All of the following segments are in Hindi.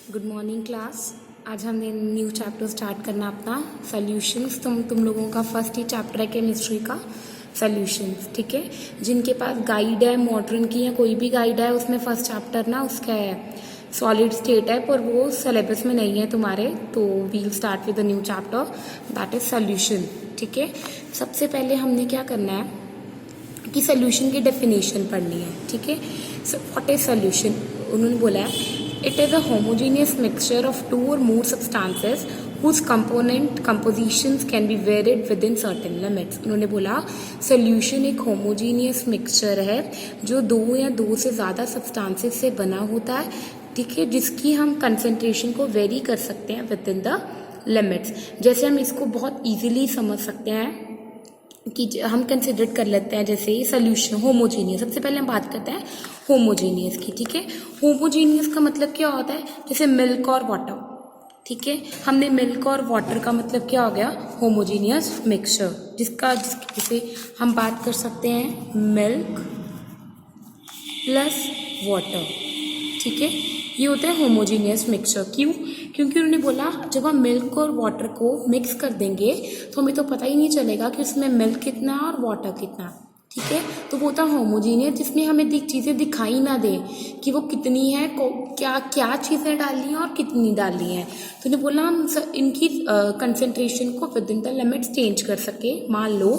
Good morning class. आज हमने न्यू चैप्टर स्टार्ट करना अपना सॉल्यूशंस। तुम लोगों का फर्स्ट ही चैप्टर है केमिस्ट्री का सॉल्यूशंस, ठीक है। जिनके पास गाइड है मॉडर्न की या कोई भी गाइड है, उसमें फर्स्ट चैप्टर ना उसका है सॉलिड स्टेट है, पर वो सिलेबस में नहीं है तुम्हारे, तो we'll start with the new chapter that is solution, ठीक है। सबसे पहले हमने क्या करना है कि सॉल्यूशन की डेफिनेशन पढ़नी है, ठीक है। So what is solution? उन्होंने बोला है it is a homogeneous mixture of two or more substances whose compositions can be varied within certain limits। उन्होंने बोला सोल्यूशन एक होमोजीनियस मिक्सचर है जो दो या दो से ज़्यादा सब्सटेंसेस से बना होता है, ठीक है, जिसकी हम कंसंट्रेशन को वेरी कर सकते हैं विद इन द लिमिट्स। जैसे हम इसको बहुत इजीली समझ सकते हैं कि हम कंसिडर कर लेते हैं जैसे सोल्यूशन होमोजीनियस। सबसे पहले हम बात करते हैं होमोजीनियस की, ठीक है। होमोजीनियस का मतलब क्या होता है? जैसे मिल्क और वाटर, ठीक है। हमने मिल्क और वाटर का मतलब क्या हो गया? होमोजीनियस मिक्सचर, जिसे हम बात कर सकते हैं मिल्क प्लस वाटर, ठीक है। ये होता है होमोजीनियस मिक्सचर। क्यों? क्योंकि उन्होंने बोला जब हम मिल्क और वाटर को मिक्स कर देंगे तो हमें तो पता ही नहीं चलेगा कि उसमें मिल्क कितना है और वाटर कितना, ठीक है। तो वो होता होमोजीनियस जिसमें हमें चीज़ें दिखाई ना दें कि वो कितनी है, क्या क्या चीज़ें डाली हैं और कितनी डाली हैं। तो उन्हें बोला हम इनकी कंसंट्रेशन को with in the limits change कर सके। मान लो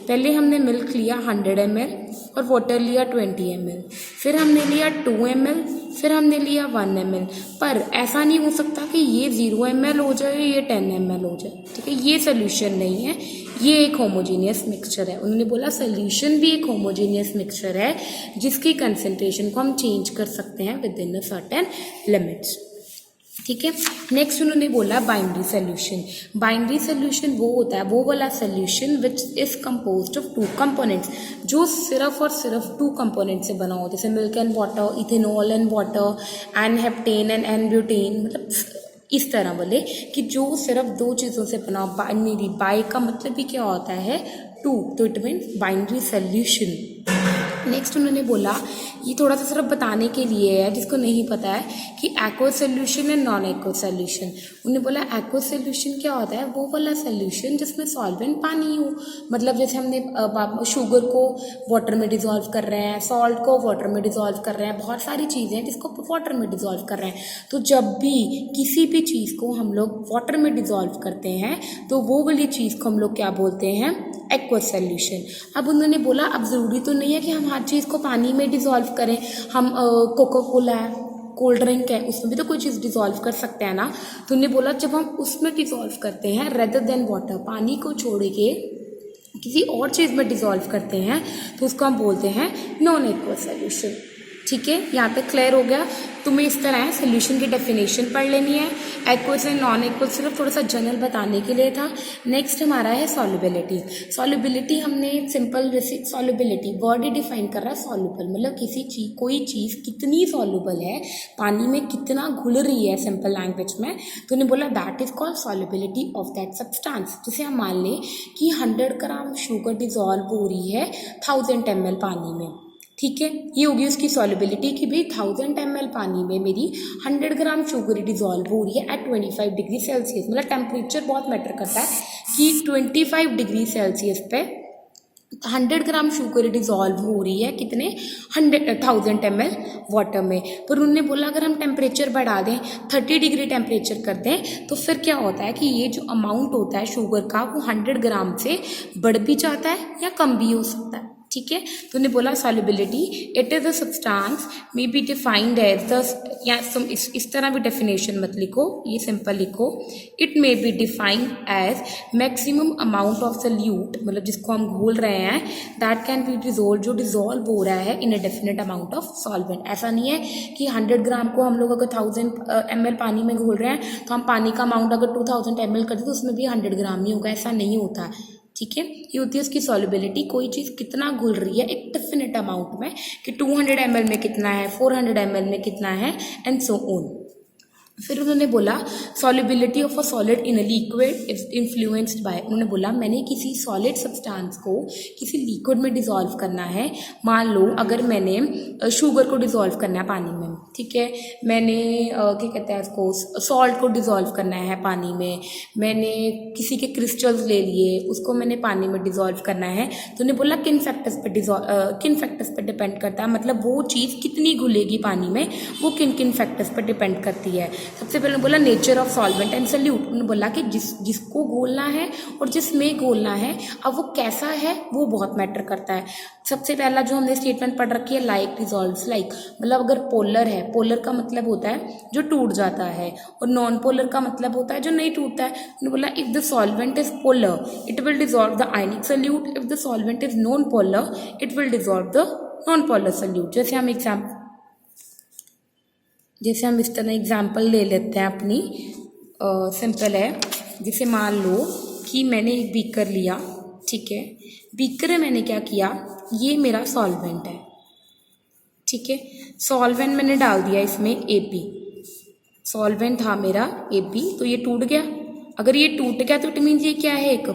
पहले हमने मिल्क लिया 100 ml और वाटर लिया 20 ml, फिर हमने लिया 2 ml, फिर हमने लिया 1 ml। पर ऐसा नहीं हो सकता कि ये 0 ml हो जाए, ये 10 ml हो जाए, ठीक है। ये सोल्यूशन नहीं है, ये एक होमोजीनियस मिक्सचर है। उन्होंने बोला सोल्यूशन भी एक होमोजीनियस मिक्सचर है जिसकी कंसंट्रेशन को हम चेंज कर सकते हैं with in a certain limits, ठीक है। नेक्स्ट उन्होंने बोला बाइनरी सोल्यूशन। बाइनरी सोल्यूशन वो होता है वो वाला solution which is composed of 2 components, जो सिर्फ और सिर्फ 2 कंपोनेंट से बना हो, जैसे milk and water, ethanol and water, and heptane and butane, मतलब इस तरह बोले कि जो सिर्फ 2 चीज़ों से बना हो। बाइनरी, बाई का मतलब भी क्या होता है? 2, तो it means binary solution. Next उन्होंने बोला ये थोड़ा सा सिर्फ बताने के लिए है जिसको नहीं पता है कि aqueous solution and non aqueous solution. उन्होंने बोला एक्वस सोल्यूशन क्या होता है? वो वाला सोल्यूशन जिसमें सॉल्वेंट पानी हो, मतलब जैसे हमने शुगर को वाटर में डिजोल्व कर रहे हैं, सॉल्ट को वाटर में डिजोल्व कर रहे हैं, बहुत सारी चीज़ें जिसको वाटर में डिजोल्व कर रहे हैं। तो जब भी किसी भी चीज़ को हम लोग वाटर में डिजोल्व करते हैं तो वो वाली चीज़ को हम लोग क्या बोलते हैं? Aqueous solution. अब उन्होंने बोला अब ज़रूरी तो नहीं है कि हम हर चीज़ को पानी में डिज़ोल्व करें। हम कोका कोला है, कोल्ड ड्रिंक है, उसमें भी तो कोई चीज़ डिज़ोल्व कर सकते हैं ना। तो उन्होंने बोला जब हम उसमें डिज़ोल्व करते हैं रेदर देन वाटर, पानी को छोड़ के किसी और चीज़ में डिज़ोल्व करते हैं तो उसको हम बोलते हैं नॉन एक्वस सोल्यूशन, ठीक है। यहाँ पे क्लियर हो गया? तुम्हें इस तरह है सोल्यूशन की डेफिनेशन पढ़ लेनी है। एक्वस एंड नॉन एक्वस सिर्फ थोड़ा सा जनरल बताने के लिए था। नेक्स्ट हमारा है सॉल्युबिलिटी। सॉल्युबिलिटी हमने सिंपल सॉल्युबिलिटी वर्ड ही डिफाइन कर रहा है सॉल्युबल, मतलब कोई चीज़ कितनी सॉल्युबल है, पानी में कितना घुल रही है सिंपल लैंग्वेज में। तो उन्हें बोला that is called solubility of that substance. जैसे हम मान लें कि 100 ग्राम शुगर डिजॉल्व हो रही है 1000 ml पानी में, ठीक है। ये होगी उसकी सॉल्युबिलिटी कि भाई 1000 ml पानी में मेरी 100 ग्राम शुगर डिजॉल्व हो रही है एट 25 डिग्री सेल्सियस। मतलब टेम्परेचर बहुत मैटर करता है कि 25 डिग्री सेल्सियस पे 100 ग्राम शुगर डिजॉल्व हो रही है कितने? 1000 ml वाटर में। पर उन्होंने बोला अगर हम टेम्परेचर बढ़ा दें 30 डिग्री टेम्परेचर कर दें तो फिर क्या होता है कि ये जो अमाउंट होता है शुगर का वो 100 ग्राम से बढ़ भी जाता है या कम भी हो सकता है, ठीक है। तो उन्हें बोला solubility it is a substance may be defined as the, या इस तरह भी डेफिनेशन मत लिखो, ये सिंपल लिखो, it may be defined as maximum amount of solute, मतलब जिसको हम घोल रहे हैं, दैट कैन बी डिजोल्व, जो डिजोल्व हो रहा है in a definite amount of solvent. ऐसा नहीं है कि 100 ग्राम को हम लोग अगर 1000 ml पानी में घोल रहे हैं तो हम पानी का अमाउंट अगर 2000 ml कर दें तो उसमें भी 100 ग्राम ही होगा, ऐसा नहीं होता, ठीक है। ये होती है उसकी सॉल्युबिलिटी, कोई चीज़ कितना घुल रही है एक डेफिनेट अमाउंट में, कि 200 ml में कितना है, 400 ml में कितना है, एंड सो ऑन। फिर उन्होंने बोला solubility of a solid in a liquid is influenced by, उन्होंने बोला मैंने किसी सॉलिड सब्सटेंस को किसी लिक्विड में डिसॉल्व करना है। मान लो अगर मैंने शुगर को डिसॉल्व करना है पानी में, ठीक है, मैंने क्या कहते हैं उसको, सॉल्ट को डिसॉल्व करना है पानी में, मैंने किसी के क्रिस्टल्स ले लिए उसको मैंने पानी में डिसॉल्व करना है, तो उन्हें बोला किन फैक्टर्स पर डिपेंड करता है, मतलब वो चीज़ कितनी घुलेगी पानी में, वो किन किन फैक्टर्स पर डिपेंड करती है। सबसे पहले बोला nature of solvent and solute, उन्होंने बोला कि जिसको घोलना है और जिसमें घोलना है, अब वो कैसा है वो बहुत मैटर करता है। सबसे पहला जो हमने स्टेटमेंट पढ़ रखी है लाइक डिजॉल्व्स लाइक, मतलब अगर पोलर है, पोलर का मतलब होता है जो टूट जाता है, और नॉन पोलर का मतलब होता है जो नहीं टूटता है। उन्होंने बोला if the solvent is polar it will dissolve the ionic solute, if the solvent is non polar it will dissolve the non polar solute. जैसे हम इस तरह एग्जाम्पल ले लेते हैं अपनी, सिंपल है, जैसे मान लो कि मैंने एक बीकर लिया, ठीक है, बीकर में मैंने क्या किया, ये मेरा सॉल्वेंट है, ठीक है, सॉल्वेंट मैंने डाल दिया इसमें AP, सॉल्वेंट था मेरा AP, तो ये टूट गया। अगर ये टूट गया तो इट मीन्स ये क्या है, एक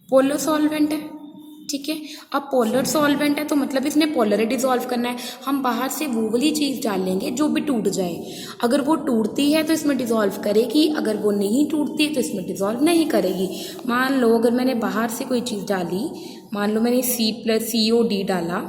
पोलर सॉल्वेंट है, ठीक है। अब पोलर सॉल्वेंट है तो मतलब इसने पोलर डिसॉल्व करना है। हम बाहर से वो वाली चीज़ डालेंगे जो भी टूट जाए, अगर वो टूटती है तो इसमें डिसॉल्व करेगी, अगर वो नहीं टूटती तो इसमें डिसॉल्व नहीं करेगी। मान लो अगर मैंने बाहर से कोई चीज़ डाली, मान लो मैंने C+COD डाला,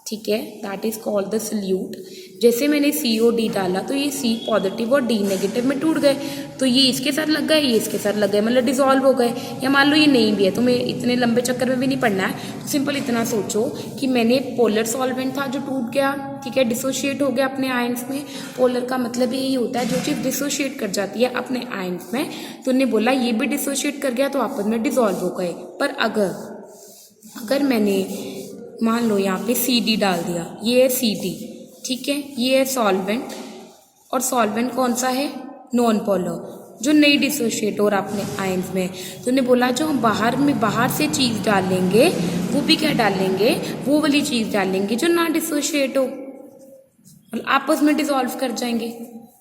ठीक है, that is called the solute. जैसे मैंने COD डाला तो ये C पॉजिटिव और D नेगेटिव में टूट गए, तो ये इसके साथ लग गए, ये इसके साथ लग गए, मतलब डिसॉल्व हो गए। या मान लो ये नहीं भी है, तो मैं इतने लंबे चक्कर में भी नहीं पड़ना है, तो सिंपल इतना सोचो कि मैंने पोलर सॉल्वेंट था जो टूट गया, ठीक है, डिसोशिएट हो गया अपने आयंस में। पोलर का मतलब यही होता है जो चीज़ डिसोशिएट कर जाती है अपने आयंस में, तो उन्हें बोला ये भी डिसोशिएट कर गया तो आपस में डिसॉल्व हो गए। पर अगर मैंने मान लो यहाँ पे CD डाल दिया, ये है CD, ठीक है, ये है सॉल्वेंट, और सॉल्वेंट कौन सा है, नॉन पोलर, जो नहीं डिसोशिएट हो रहा अपने आयंस में। तो उन्हें बोला जो हम बाहर से चीज़ डालेंगे वो भी क्या डालेंगे, वो वाली चीज़ डालेंगे जो ना डिसोशिएट हो, मतलब आपस में डिसॉल्व कर जाएंगे,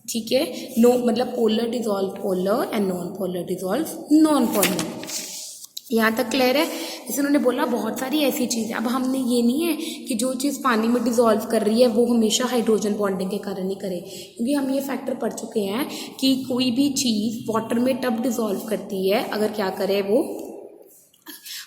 ठीक है। नो मतलब polar dissolve polar and non polar dissolve non polar. यहाँ तक क्लियर है। जैसे उन्होंने बोला बहुत सारी ऐसी चीज़ें, अब हमने ये नहीं है कि जो चीज़ पानी में डिसॉल्व कर रही है वो हमेशा हाइड्रोजन बॉन्डिंग के कारण ही करे, क्योंकि हम ये फैक्टर पढ़ चुके हैं कि कोई भी चीज़ वाटर में तब डिसॉल्व करती है अगर क्या करे, वो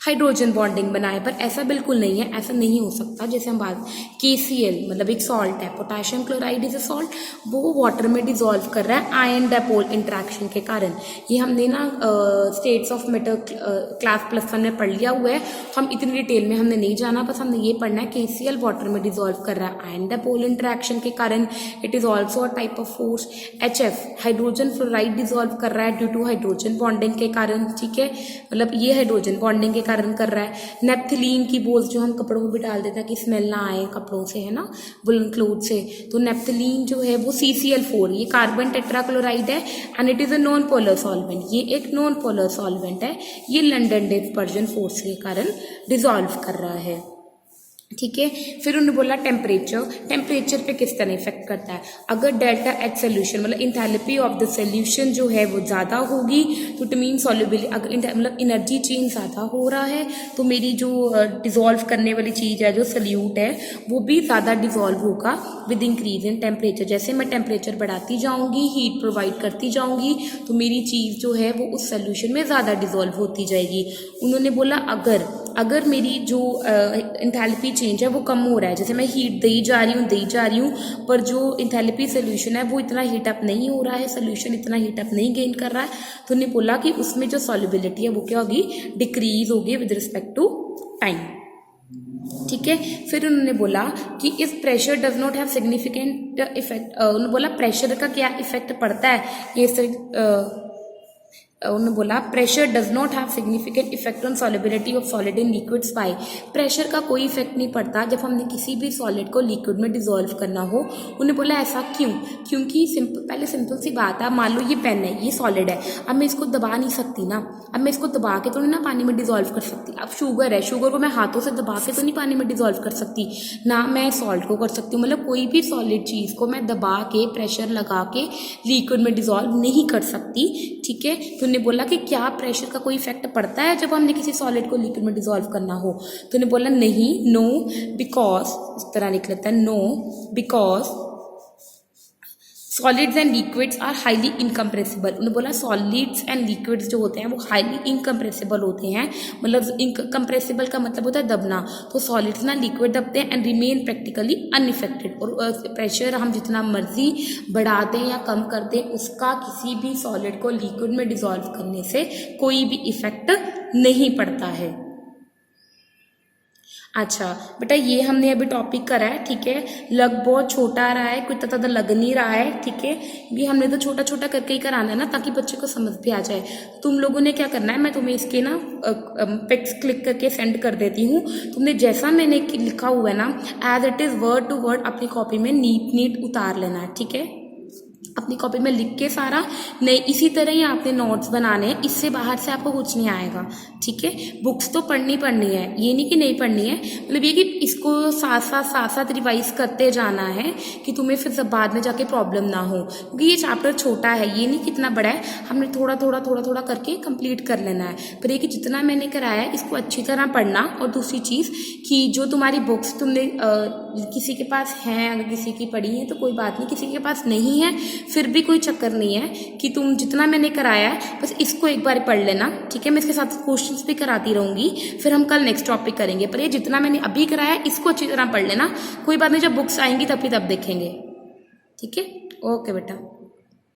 हाइड्रोजन बॉन्डिंग बनाए, पर ऐसा बिल्कुल नहीं है, ऐसा नहीं हो सकता। जैसे हम बात KCl मतलब एक सॉल्ट है, potassium chloride is a salt, वो वाटर में डिसॉल्व कर रहा है आयन डाइपोल इंटरेक्शन के कारण। ये हमने ना स्टेट्स ऑफ मैटर क्लास +1 में पढ़ लिया हुआ है, तो हम इतनी डिटेल में हमने नहीं जाना, बस हमने ये पढ़ना है KCl वाटर में डिसॉल्व कर रहा है आयन डाइपोल इंटरेक्शन के कारण, it is also a type of force. HF hydrogen fluoride dissolve कर रहा है ड्यू टू हाइड्रोजन बॉन्डिंग के कारण, ठीक है, मतलब ये हाइड्रोजन बॉन्डिंग के कारण कर रहा है। नेप्थलीन की बोल्स जो हम कपड़ों में भी डाल देते हैं कि स्मेल ना आए कपड़ों से, है ना, वुलन क्लोथ से, तो नेप्थलीन जो है वो CCl4, ये कार्बन टेट्राक्लोराइड है and it is a non polar solvent, ये एक नॉन पोलर सॉल्वेंट है, ये लंडन डिस्पर्जन फोर्स के कारण डिसॉल्व कर रहा है, ठीक है। फिर उन्होंने बोला टेम्परेचर पे किस तरह इफेक्ट करता है। अगर डेल्टा H सोल्यूशन मतलब इंथैल्पी ऑफ द सोल्यूशन जो है वो ज़्यादा होगी तो इट मीन सॉल्युबिलिटी, अगर मतलब एनर्जी चेंज ज़्यादा हो रहा है तो मेरी जो डिसॉल्व करने वाली चीज़ है, जो सल्यूट है, वो भी ज़्यादा डिसॉल्व होगा विद इंक्रीज इन टेम्परेचर। जैसे मैं टेम्परेचर बढ़ाती जाऊँगी, हीट प्रोवाइड करती जाऊँगी, तो मेरी चीज़ जो है वो उस सोल्यूशन में ज़्यादा डिसॉल्व होती जाएगी। उन्होंने बोला अगर मेरी जो इंथैल्पी चेंज है वो कम हो रहा है, जैसे मैं हीट दे जा रही हूँ पर जो इंथैल्पी सोल्यूशन है वो इतना हीटअप नहीं हो रहा है, सोल्यूशन इतना हीटअप नहीं गेन कर रहा है, तो उन्होंने बोला कि उसमें जो सॉल्युबिलिटी है वो क्या होगी, डिक्रीज होगी विद रिस्पेक्ट टू टाइम, ठीक है। फिर उन्होंने बोला कि if pressure does not have significant effect, उन्होंने बोला प्रेशर का क्या इफेक्ट पड़ता है, ये उन्होंने बोला pressure does not have significant effect on solubility of solid in liquids by. Pressure का कोई इफेक्ट नहीं पड़ता जब हमने किसी भी सॉलिड को लिक्विड में डिसॉल्व करना हो। उन्होंने बोला ऐसा क्यों? क्योंकि पहले सिंपल सी बात है, मान लो ये पेन है, ये सॉलिड है, अब मैं इसको दबा नहीं सकती ना, अब मैं इसको दबा के तो नहीं ना पानी में डिसॉल्व कर सकती। अब शुगर है, शुगर को मैं हाथों से दबा के तो नहीं पानी में डिसॉल्व कर सकती ना, मैं सॉल्ट को कर सकती हूँ। मतलब कोई भी सॉलिड चीज़ को मैं दबा के प्रेशर लगा के लिक्विड में डिसॉल्व नहीं कर सकती, ठीक है। तो उन्होंने बोला कि क्या प्रेशर का कोई इफेक्ट पड़ता है जब हमने किसी सॉलिड को लिक्विड में डिसॉल्व करना हो? तो उन्होंने बोला नहीं, नो बिकॉज, इस तरह लिख लेता है, no because solids and liquids are highly incompressible. उन्होंने बोला सॉलिड्स एंड लिक्विड्स जो होते हैं वो हाईली इनकम्प्रेसिबल होते हैं। मतलब इनकम्प्रेसिबल का मतलब होता है दबना, तो सॉलिड्स ना लिक्विड दबते हैं एंड रिमेन प्रैक्टिकली अनइफेक्टेड। और प्रेशर हम जितना मर्जी बढ़ा दें या कम कर दें, उसका किसी भी सॉलिड को लिक्विड में डिसॉल्व करने से कोई भी इफेक्ट नहीं पड़ता है। अच्छा बेटा, ये हमने अभी टॉपिक करा है, ठीक है। लग बहुत छोटा आ रहा है, कुछ ज़्यादा लग नहीं रहा है, ठीक है। भी हमने तो छोटा छोटा करके ही कराना है ना, ताकि बच्चे को समझ भी आ जाए। तुम लोगों ने क्या करना है, मैं तुम्हें इसके ना पिक्स क्लिक करके सेंड कर देती हूँ। तुमने जैसा मैंने लिखा हुआ है ना, as it is word to word अपनी कॉपी में नीट उतार लेना है, ठीक है। अपनी कॉपी में लिख के सारा, नहीं इसी तरह ही आपने नोट्स बनाने हैं, इससे बाहर से आपको कुछ नहीं आएगा, ठीक है। बुक्स तो पढ़नी है, ये नहीं कि नहीं पढ़नी है, मतलब ये कि इसको साथ साथ रिवाइज करते जाना है कि तुम्हें फिर सब बाद में जाके प्रॉब्लम ना हो। क्योंकि ये चैप्टर छोटा है, ये नहीं कितना बड़ा है, हमने थोड़ा थोड़ा करके कंप्लीट कर लेना है। पर ये कि जितना मैंने कराया है इसको अच्छी तरह पढ़ना। और दूसरी चीज़ कि जो तुम्हारी बुक्स तुमने किसी के पास हैं, अगर किसी की पढ़ी है तो कोई बात नहीं, किसी के पास नहीं है फिर भी कोई चक्कर नहीं है, कि तुम जितना मैंने कराया है बस इसको एक बार पढ़ लेना, ठीक है। मैं इसके साथ क्वेश्चंस भी कराती रहूंगी, फिर हम कल नेक्स्ट टॉपिक करेंगे। पर ये जितना मैंने अभी कराया है इसको अच्छी तरह पढ़ लेना, कोई बात नहीं, जब बुक्स आएंगी तब देखेंगे, ठीक है। ओके बेटा।